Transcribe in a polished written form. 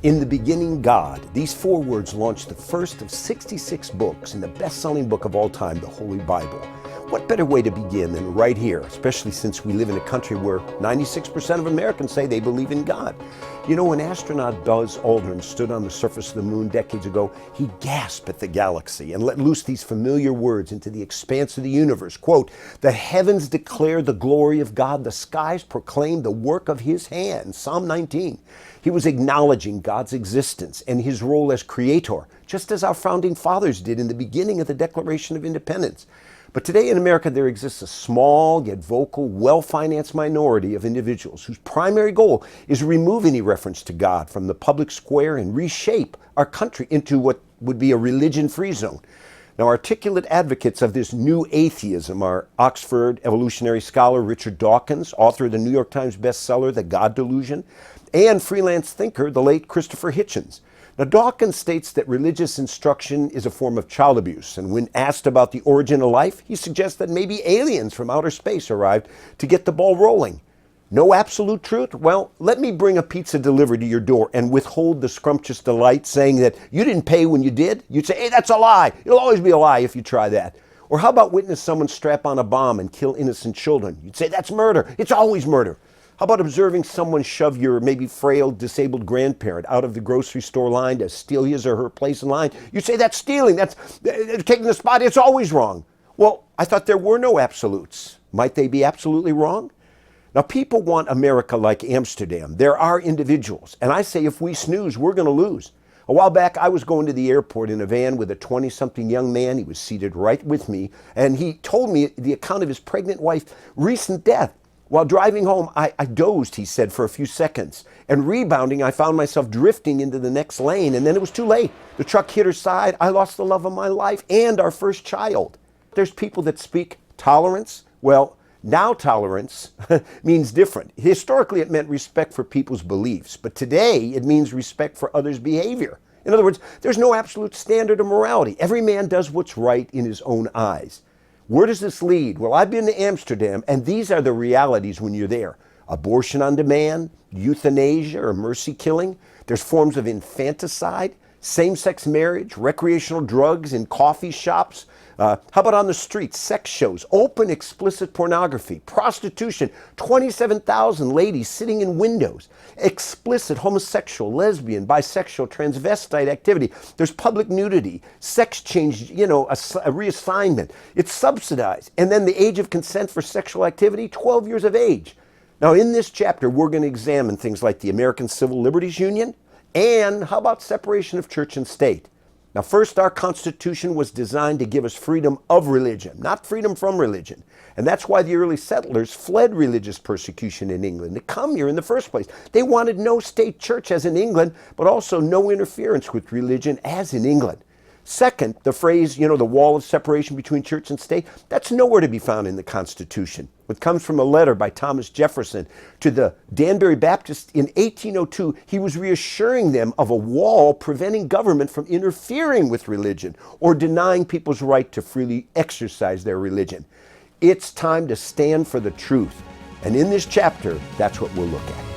In the beginning, God. These 4 words launched the first of 66 books in the best-selling book of all time, the Holy Bible. What better way to begin than right here, especially since we live in a country where 96% of Americans say they believe in God. You know, when astronaut Buzz Aldrin stood on the surface of the moon decades ago, he gasped at the galaxy and let loose these familiar words into the expanse of the universe. Quote, "The heavens declare the glory of God, the skies proclaim the work of his hands." Psalm 19. He was acknowledging God's existence and his role as creator, just as our founding fathers did in the beginning of the Declaration of Independence. But today in America, there exists a small yet vocal, well-financed minority of individuals whose primary goal is to remove any reference to God from the public square and reshape our country into what would be a religion-free zone. Now, articulate advocates of this new atheism are Oxford evolutionary scholar Richard Dawkins, author of the New York Times bestseller, The God Delusion, and freelance thinker, the late Christopher Hitchens. Now, Dawkins states that religious instruction is a form of child abuse, and when asked about the origin of life, he suggests that maybe aliens from outer space arrived to get the ball rolling. No absolute truth? Well, let me bring a pizza delivered to your door and withhold the scrumptious delight saying that you didn't pay when you did. You'd say, hey, that's a lie. It'll always be a lie if you try that. Or how about witness someone strap on a bomb and kill innocent children? You'd say, that's murder. It's always murder. How about observing someone shove your maybe frail, disabled grandparent out of the grocery store line to steal his or her place in line? You say that's stealing, that's taking the spot, it's always wrong. Well, I thought there were no absolutes. Might they be absolutely wrong? Now, people want America like Amsterdam. There are individuals, and I say if we snooze, we're going to lose. A while back, I was going to the airport in a van with a 20-something young man. He was seated right with me, and he told me the account of his pregnant wife's recent death. While driving home, I dozed, he said, for a few seconds. And rebounding, I found myself drifting into the next lane, and then it was too late. The truck hit her side. I lost the love of my life and our first child. There's people that speak tolerance. Well, now tolerance means different. Historically, it meant respect for people's beliefs. But today, it means respect for others' behavior. In other words, there's no absolute standard of morality. Every man does what's right in his own eyes. Where does this lead? Well, I've been to Amsterdam, and these are the realities when you're there. Abortion on demand, euthanasia or mercy killing. There's forms of infanticide, same-sex marriage, recreational drugs in coffee shops. How about on the streets? Sex shows, open explicit pornography, prostitution, 27,000 ladies sitting in windows, explicit homosexual, lesbian, bisexual, transvestite activity. There's public nudity, sex change, a reassignment. It's subsidized. And then the age of consent for sexual activity, 12 years of age. Now, in this chapter, we're going to examine things like the American Civil Liberties Union, and how about separation of church and state? Now, first, our Constitution was designed to give us freedom of religion, not freedom from religion. And that's why the early settlers fled religious persecution in England to come here in the first place. They wanted no state church as in England, but also no interference with religion as in England. Second, the phrase, the wall of separation between church and state, that's nowhere to be found in the Constitution. It comes from a letter by Thomas Jefferson to the Danbury Baptists in 1802. He was reassuring them of a wall preventing government from interfering with religion or denying people's right to freely exercise their religion. It's time to stand for the truth. And in this chapter, that's what we'll look at.